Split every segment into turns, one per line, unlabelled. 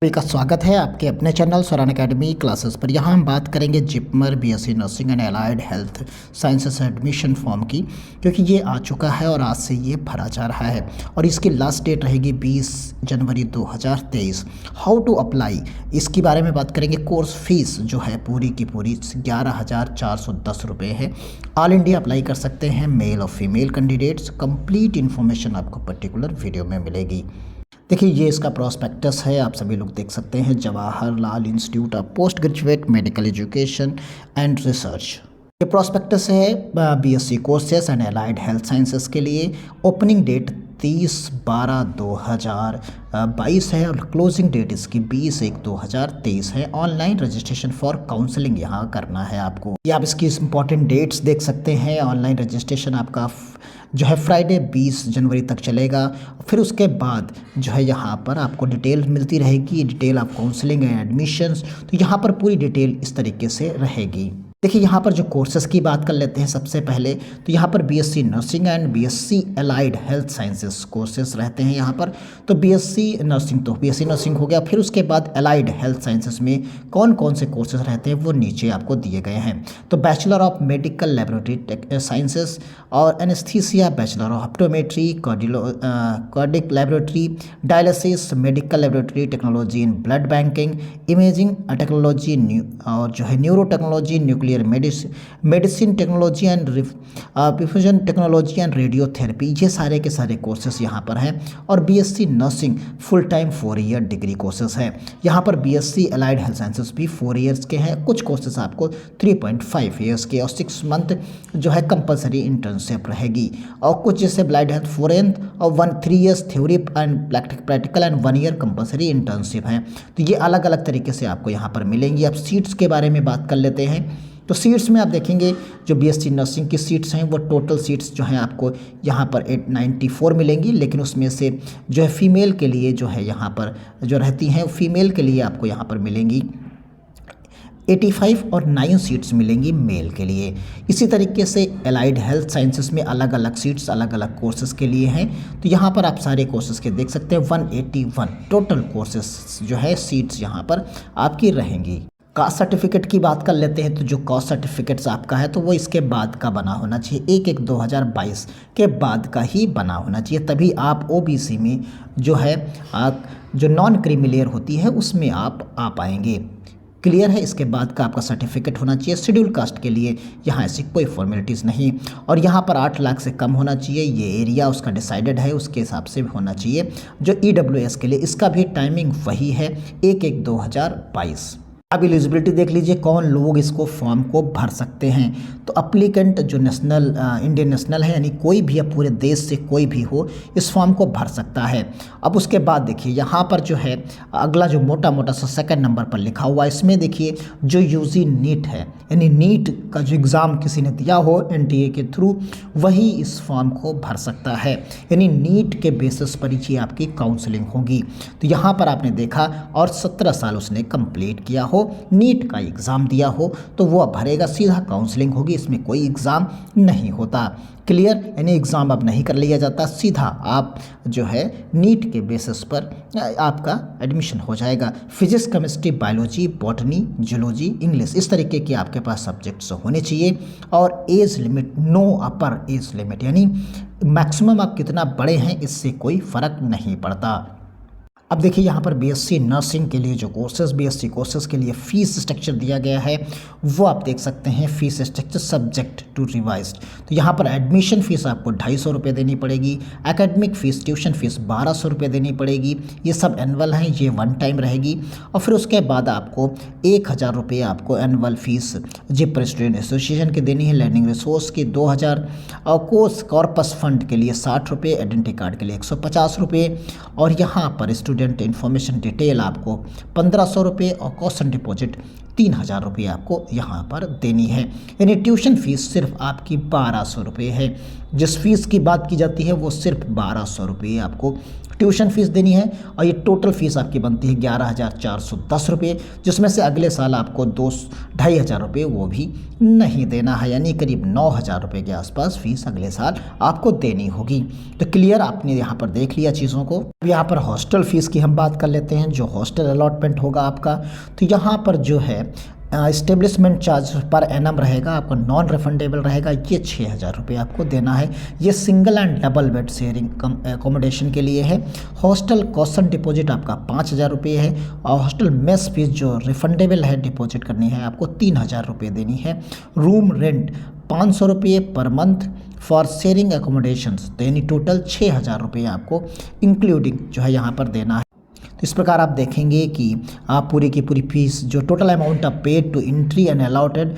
सभी का स्वागत है आपके अपने चैनल स्वरान एकेडमी क्लासेस पर। यहाँ हम बात करेंगे JIPMER BSc nursing and allied health sciences admission form की, क्योंकि ये आ चुका है और आज से ये भरा जा रहा है और इसकी लास्ट डेट रहेगी 20 जनवरी 2023। हाउ टू अप्लाई, इसके बारे में बात करेंगे। कोर्स फीस जो है पूरी की पूरी 11,410 रुपये है। ऑल इंडिया अप्लाई कर सकते हैं, मेल और फीमेल कैंडिडेट्स। कंप्लीट इन्फॉर्मेशन आपको पर्टिकुलर वीडियो में मिलेगी। देखिए, ये इसका प्रॉस्पेक्टस है, आप सभी लोग देख सकते हैं। Jawaharlal institute of post graduate medical education and research, ये प्रॉस्पेक्टस है BSc courses and allied health sciences के लिए। ओपनिंग डेट 30/12/2022 है और क्लोजिंग डेट इसकी 20/1/2023 है। ऑनलाइन रजिस्ट्रेशन फॉर काउंसलिंग यहाँ करना है आपको। ये आप इसकी इंपॉर्टेंट डेट्स देख सकते हैं। ऑनलाइन रजिस्ट्रेशन आपका जो है फ्राइडे 20 जनवरी तक चलेगा। फिर उसके बाद जो है यहाँ पर आपको डिटेल मिलती रहेगी, detail of counselling and admissions. तो यहाँ पर पूरी डिटेल इस तरीके से रहेगी। देखिए, यहाँ पर जो कोर्सेज की बात कर लेते हैं सबसे पहले, तो यहाँ पर BSc nursing and BSc allied health sciences courses रहते हैं यहाँ पर। तो बीएससी नर्सिंग हो गया। फिर उसके बाद एलाइड हेल्थ साइंसेस में कौन कौन से कोर्सेज रहते हैं वो नीचे आपको दिए गए हैं। तो bachelor of medical laboratory sciences और anaesthesia, bachelor of optometry, cardiac laboratory, dialysis, medical laboratory technology in blood banking, imaging technology और जो है neuro technology, nuclear medicine technology and diffusion technology and radiotherapy, ये सारे के सारे कोर्सेज यहाँ पर हैं। और BSc nursing full time 4 year degree courses है। यहाँ पर बीएससी एलाइड हेल्थ साइंसेस भी 4 ईयर्स के हैं। कुछ कोर्सेज आपको 3.5 ईयर्स के और 6 मंथ जो है कंपलसरी इंटर्नशिप रहेगी। और कुछ जैसे ब्लाइंड हेल्थ 4 और 3 years theory and practical and 1 year compulsory internship है। तो ये अलग अलग तरीके से आपको यहाँ पर मिलेंगी। अब सीट्स के बारे में बात कर लेते हैं। तो सीट्स में आप देखेंगे जो बीएससी नर्सिंग की सीट्स हैं वो टोटल सीट्स जो हैं आपको यहाँ पर 894 मिलेंगी, लेकिन उसमें से जो है फीमेल के लिए जो है यहाँ पर जो रहती हैं फीमेल के लिए आपको यहाँ पर मिलेंगी 85 और 9 सीट्स मिलेंगी मेल के लिए। इसी तरीके से एलाइड हेल्थ साइंसेस में अलग अलग सीट्स अलग अलग कोर्सेज के लिए हैं। तो यहाँ पर आप सारे कोर्सेज के देख सकते हैं। 181 टोटल कोर्सेज जो है सीट्स यहाँ पर आपकी रहेंगी। कास्ट सर्टिफिकेट की बात कर लेते हैं। तो जो कास्ट सर्टिफिकेट्स आपका है तो वो इसके बाद का बना होना चाहिए, 1/1/2022 के बाद का ही बना होना चाहिए, तभी आप ओबीसी में जो है जो नॉन क्रीमी होती है उसमें आप आ पाएंगे। क्लियर है? इसके बाद का आपका सर्टिफिकेट होना चाहिए। शेड्यूल कास्ट के लिए यहाँ ऐसी कोई फॉर्मेलिटीज़ नहीं। और यहाँ पर 8 लाख से कम होना चाहिए, ये एरिया उसका डिसाइडेड है, उसके हिसाब से भी होना चाहिए। जो ईडब्ल्यूएस के लिए इसका भी टाइमिंग वही है, 1/1/2022। अब एलिजिबिलिटी देख लीजिए, कौन लोग इसको फॉर्म को भर सकते हैं। तो अप्लीकेंट जो इंडियन नेशनल है, यानी कोई भी अब पूरे देश से कोई भी हो इस फॉर्म को भर सकता है। अब उसके बाद देखिए यहाँ पर जो है अगला जो मोटा मोटा सा सेकंड नंबर पर लिखा हुआ, इसमें देखिए जो यूजी नीट है, यानी नीट का जो एग्ज़ाम किसी ने दिया हो एनटीए के थ्रू, वही इस फॉर्म को भर सकता है। यानी नीट के बेसिस पर ही आपकी काउंसलिंग होगी। तो यहाँ पर आपने देखा और 17 साल उसने कंप्लीट किया हो, नीट का एग्ज़ाम दिया हो, तो वो अब भरेगा, सीधा काउंसलिंग होगी, इसमें कोई एग्ज़ाम नहीं होता। क्लियर? यानी एग्ज़ाम अब नहीं कर लिया जाता, सीधा आप जो है नीट के बेसिस पर आपका एडमिशन हो जाएगा। Physics, chemistry, biology, botany, zoology, English, इस तरीके के आपके पास सब्जेक्ट्स होने चाहिए। और age limit, no upper age limit, यानी मैक्सिमम आप कितना बड़े हैं इससे कोई फ़र्क नहीं पड़ता। अब देखिए यहाँ पर बीएससी नर्सिंग के लिए जो कोर्सेज, बीएससी कोर्सेज के लिए फ़ीस स्ट्रक्चर दिया गया है वो आप देख सकते हैं। Fees structure subject to revised. तो यहाँ पर एडमिशन फ़ीस आपको 250 रुपये देनी पड़ेगी। एकेडमिक फ़ीस, ट्यूशन फ़ीस 1200 रुपये देनी पड़ेगी। ये सब एनुअल हैं, ये 1 टाइम रहेगी। और फिर उसके बाद आपको 1000 रुपये आपको annual fees JIPMER student association की देनी है। लर्निंग रिसोर्स की 2000 और कोर्स कॉर्पस फंड के लिए 60 रुपये, आइडेंटिटी कार्ड के लिए 150 रुपये। और यहाँ पर स्टूडेंट इन्फॉर्मेशन डिटेल आपको 1500 रुपये और कॉस्ट डिपॉजिट 3,000 रुपये आपको यहाँ पर देनी है। यानी ट्यूशन फ़ीस सिर्फ आपकी 1,200 रुपये है। जिस फीस की बात की जाती है वो सिर्फ 1,200 रुपये आपको ट्यूशन फ़ीस देनी है, और ये टोटल फ़ीस आपकी बनती है 11,410 रुपये, जिसमें से अगले साल आपको 2,500 रुपये वो भी नहीं देना है। यानी करीब 9,000 रुपये के आसपास फ़ीस अगले साल आपको देनी होगी। तो क्लियर, आपने यहाँ पर देख लिया चीज़ों को। अब यहाँ पर हॉस्टल फ़ीस की हम बात कर लेते हैं। जो हॉस्टल अलॉटमेंट होगा आपका, तो यहाँ पर जो है इस्टेब्लिशमेंट चार्ज पर एनम रहेगा, आपको नॉन रिफंडेबल रहेगा। ये 6,000 रुपये आपको देना है। ये single and double bed sharing accommodation के लिए है। हॉस्टल कॉशन डिपॉजिट आपका 5,000 रुपये है, और हॉस्टल मेस फीस जो रिफंडेबल है डिपॉजिट करनी है आपको 3,000 रुपये देनी है। रूम रेंट 500 रुपये per month for sharing accommodations, तो यानी टोटल 6,000 रुपये आपको इंक्लूडिंग जो है यहाँ पर देना है। तो इस प्रकार आप देखेंगे कि आप पूरी की पूरी फीस जो total amount of paid to entry and allotted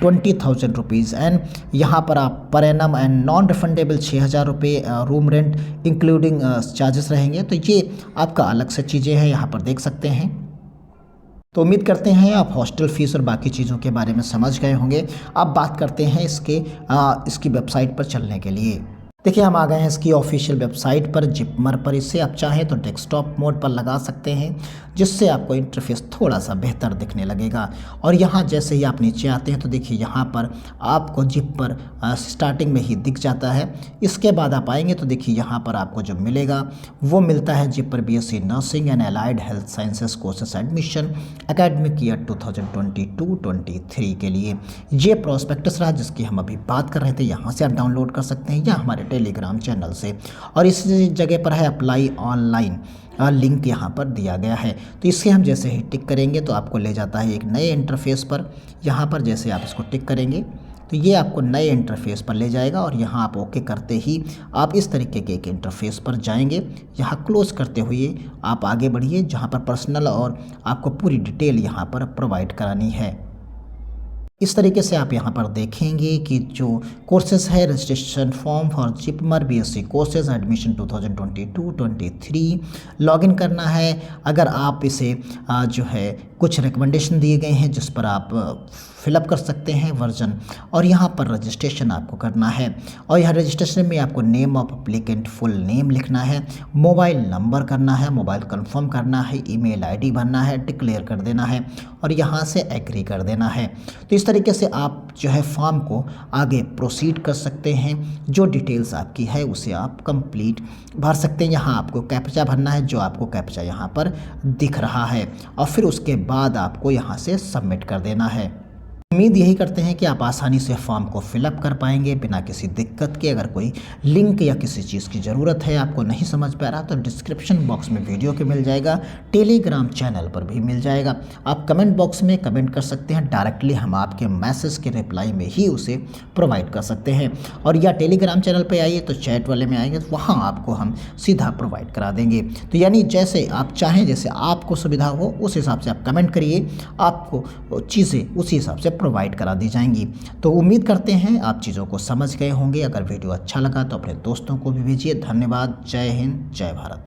20,000 rupees, and यहाँ पर आप per annum and non refundable 6,000 रुपये रूम रेंट इंक्लूडिंग चार्जेस रहेंगे। तो ये आपका अलग से चीज़ें हैं, यहाँ पर देख सकते हैं। तो उम्मीद करते हैं आप हॉस्टल फ़ीस और बाकी चीज़ों के बारे में समझ गए होंगे। अब बात करते हैं इसकी वेबसाइट पर चलने के लिए। देखिए, हम आ गए हैं इसकी ऑफिशियल वेबसाइट पर, जिपमर पर। इसे आप चाहें तो डेस्कटॉप मोड पर लगा सकते हैं, जिससे आपको इंटरफेस थोड़ा सा बेहतर दिखने लगेगा। और यहाँ जैसे ही आप नीचे आते हैं तो देखिए यहाँ पर आपको जिपमर स्टार्टिंग में ही दिख जाता है। इसके बाद आप आएंगे तो देखिए यहाँ पर आपको जो मिलेगा वो मिलता है JIPMER BSc nursing and allied health sciences courses admission academic year 2022-23 के लिए। ये प्रोस्पेक्टस रहा जिसकी हम अभी बात कर रहे थे। यहाँ से आप डाउनलोड कर सकते हैं या हमारे टेलीग्राम चैनल से, और इस जगह पर है अप्लाई ऑनलाइन, लिंक यहाँ पर दिया गया है। तो इससे हम जैसे ही टिक करेंगे तो आपको ले जाता है एक नए इंटरफेस पर। यहाँ पर जैसे आप इसको टिक करेंगे तो ये आपको नए इंटरफेस पर ले जाएगा, और यहाँ आप ओके करते ही आप इस तरीके के एक इंटरफेस पर जाएंगे। यहाँ क्लोज करते हुए आप आगे बढ़िए, जहाँ पर पर्सनल और आपको पूरी डिटेल यहाँ पर प्रोवाइड करानी है। इस तरीके से आप यहाँ पर देखेंगे कि जो कोर्सेज है, registration form for JIPMER BSc courses admission 2022-23 login करना है। अगर आप इसे जो है कुछ रिकमेंडेशन दिए गए हैं जिस पर आप फिलअप कर सकते हैं वर्जन, और यहाँ पर रजिस्ट्रेशन आपको करना है। और यहाँ रजिस्ट्रेशन में आपको name of applicant full name लिखना है, मोबाइल नंबर करना है, मोबाइल कंफर्म करना है, ईमेल ID भरना है, डिक्लेयर कर देना है, और यहाँ से एग्री कर देना है। तो इस तरीके से आप जो है फॉर्म को आगे प्रोसीड कर सकते हैं। जो डिटेल्स आपकी है उसे आप कंप्लीट भर सकते हैं। यहाँ आपको कैप्चा भरना है, जो आपको कैप्चा यहाँ पर दिख रहा है, और फिर उसके बाद आपको यहाँ से सबमिट कर देना है। उम्मीद यही करते हैं कि आप आसानी से फॉर्म को फिलअप कर पाएंगे बिना किसी दिक्कत के। अगर कोई लिंक या किसी चीज़ की ज़रूरत है, आपको नहीं समझ पा रहा, तो डिस्क्रिप्शन बॉक्स में वीडियो के मिल जाएगा, टेलीग्राम चैनल पर भी मिल जाएगा। आप कमेंट बॉक्स में कमेंट कर सकते हैं, डायरेक्टली हम आपके मैसेज के रिप्लाई में ही उसे प्रोवाइड कर सकते हैं। और या टेलीग्राम चैनल पर आइए तो चैट वाले में आएंगे तो वहाँ आपको हम सीधा प्रोवाइड करा देंगे। तो यानी जैसे आप चाहें, जैसे आपको सुविधा हो उस हिसाब से आप कमेंट करिए, आपको चीज़ें उसी हिसाब से प्रोवाइड करा दी जाएंगी। तो उम्मीद करते हैं आप चीज़ों को समझ गए होंगे। अगर वीडियो अच्छा लगा तो अपने दोस्तों को भी भेजिए। धन्यवाद। जय हिंद, जय भारत।